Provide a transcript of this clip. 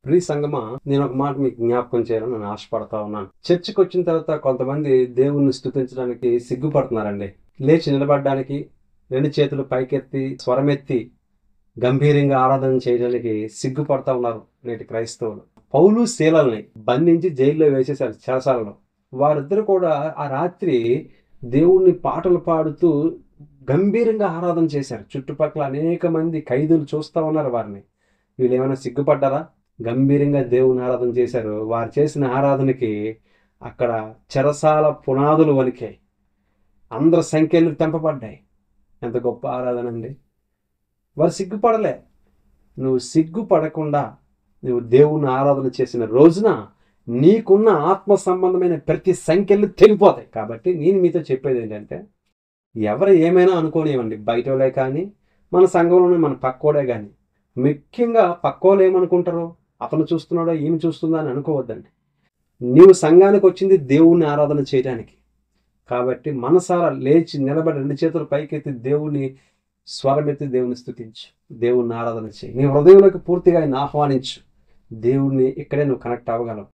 ప్రియ సంగమా, నేను ఒక మాట మీకు జ్ఞాపకం చేయాలని నేను ఆశపడతా ఉన్నాను. చర్చికి వచ్చిన తర్వాత కొంతమంది దేవుణ్ణి స్తుతించడానికి సిగ్గుపడుతున్నారండి. లేచి నిలబడడానికి, రెండు చేతులు పైకెత్తి స్వరమెత్తి గంభీరంగా ఆరాధన చేయడానికి సిగ్గుపడతా ఉన్నారు నేటి క్రైస్తవులు. పౌలు శీలల్ని బంధించి జైల్లో వేసేశారు, చెరసాలలో. వారిద్దరు కూడా ఆ రాత్రి దేవుణ్ణి పాటలు పాడుతూ గంభీరంగా ఆరాధన చేశారు. చుట్టుపక్కల అనేక మంది ఖైదీలు చూస్తా ఉన్నారు వారిని. వీళ్ళు ఏమైనా సిగ్గుపడ్డారా? గంభీరంగా దేవుని ఆరాధన చేశారు. వారు చేసిన ఆరాధనకి అక్కడ చెరసాల పునాదులు వణికాయి. అందరి సంఖ్యలు తెంపబడ్డాయి. ఎంత గొప్ప ఆరాధన అండి! వారు సిగ్గుపడలే. నువ్వు సిగ్గుపడకుండా నువ్వు దేవుని ఆరాధన చేసిన రోజున నీకున్న ఆత్మ సంబంధమైన ప్రతి సంఖ్యలు తెగిపోతాయి. కాబట్టి నేను మీతో చెప్పేది ఏంటంటే, ఎవరు ఏమైనా అనుకోనివ్వండి, బయట వాళ్ళే కానీ మన సంఘంలోనే మన పక్కోడే కానీ. ముఖ్యంగా పక్కోళ్ళు ఏమనుకుంటారో, అతను చూస్తున్నాడో ఈమె చూస్తుందా అని అనుకోవద్దండి. నీవు సంఘానికి వచ్చింది దేవుణ్ణి ఆరాధన చేయడానికి. కాబట్టి మనసారా లేచి నిలబడి రెండు చేతులు పైకెత్తి దేవుని స్వరమెత్తి దేవుని స్తుతించు, దేవుణ్ణి ఆరాధన చేయి. నీ హృదయంలోకి పూర్తిగా ఆయన ఆహ్వానించు. దేవుణ్ణి ఇక్కడే నువ్వు కనెక్ట్ అవ్వగలవు.